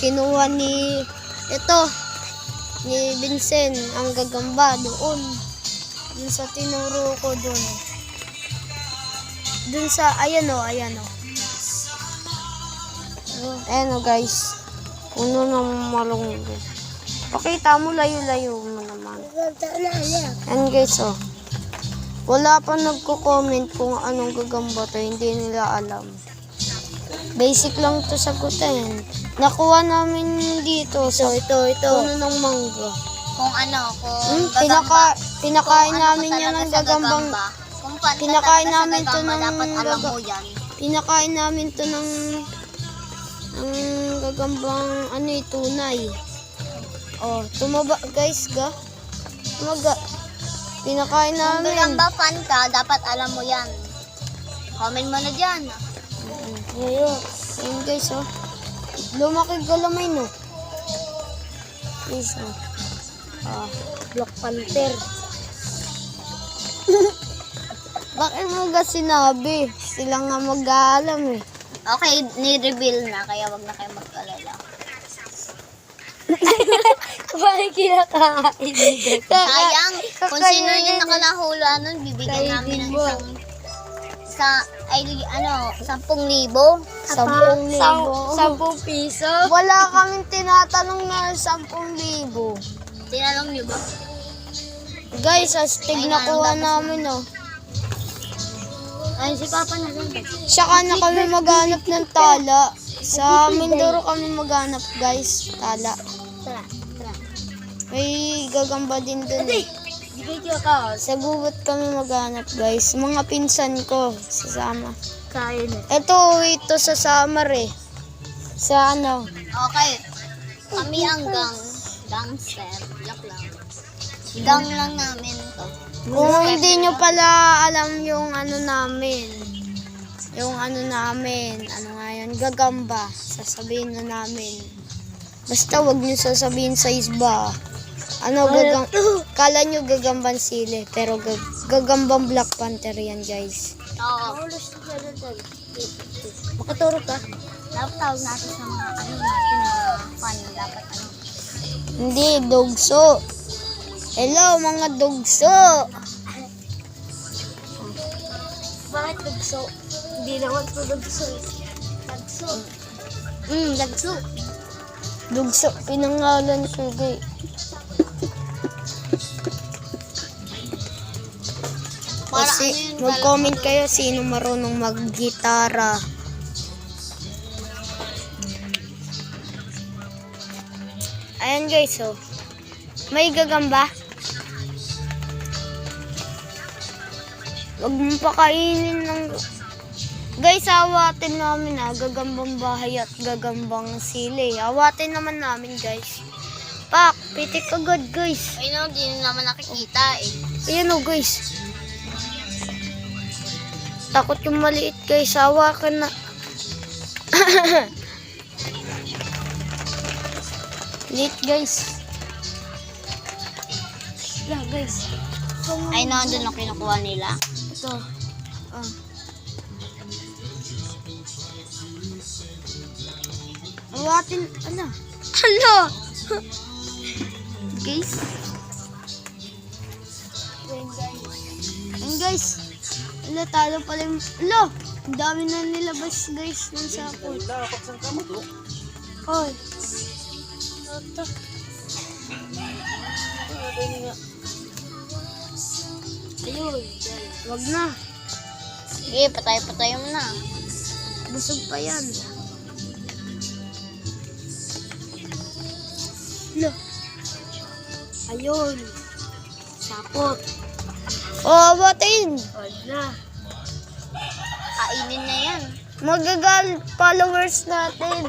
kinuha ni Vincent ang gagamba doon sa tinuro ko doon sa ayan o ayan o guys, puno ng malunggay. Pakita mo, layo-layo mo naman. Ayan guys wala pa nagko-comment kung anong gagamba to, hindi nila alam. Basic lang to sagutin. Nakuha namin dito. So, ito. Puno ng mangga. Kung Pinakain namin yan ng gagambang. Pinakain namin to ng Pinakain namin to ng gagambang tunay. Oh, tumaba guys tumaga. Pinakain namin. Kung gagamba fan ka, dapat alam mo yan. Comment mo na dyan. Ayun guys lumaki galamay no. Guys Black Panther. Bakit mo ga sinabi? Sila nga mag-aalam eh. Okay, ni-reveal na, kaya wag na kayo mag-alala. Bakit kinakain? Sayang, kung sino yung nakalahula nun, bibigyan namin ng 10,000. 10 piso? Wala kaming tinatanong na 10,000. Tinanong niyo ba? Guys, astig nakuha namin Ay, si Papa na lang. Saka na kami maghanap ng tala. Sa Mindoro kami maghanap guys, tala. Tara. May gagamba din dun eh. Sa gubat kami maghanap guys. Mga pinsan ko sasama. Kain. Ito sa summer eh. Sa Okay. Kami ang gangster. Lock lang. Gang lang namin to. Kung hindi nyo pala alam yung namin. Gagamba. Sasabihin na namin. Basta wag nyo sasabihin sa isba. Kala nyo gagambang sili, pero gagambang Black Panther yan guys. Oo. Makaturo ka? Dapat tawag natin sa mga natin na fan. Dapat Hindi, dogso. Hello mga dogso. Bakit dagso? Hindi naman po dagso. Dagso. Dugso, pinangalan ko guys. Mag-comment kayo sino marunong mag-gitara. Ayan guys may gagamba. Wag mo pakainin ng guys, awatin namin gagambang bahay at gagambang sili. Awatin naman namin guys. Pak, pitik agad guys. Ay no, di naman nakikita eh. Ayan guys. Takot yung maliit guys. Hawakan na. Liit guys. Yeah guys. Ay no, doon ang kinukuha nila. Ito. Awatin. Guys. Ayan guys. Talo pala yung... ang dami na nilabas guys ng sapot. Hoy. Ayun. Wag na. Sige, patay mo na. Busog pa yan. Ayun. Sapot. Awatin. Wag na. Kainin na yan. Magagal followers natin.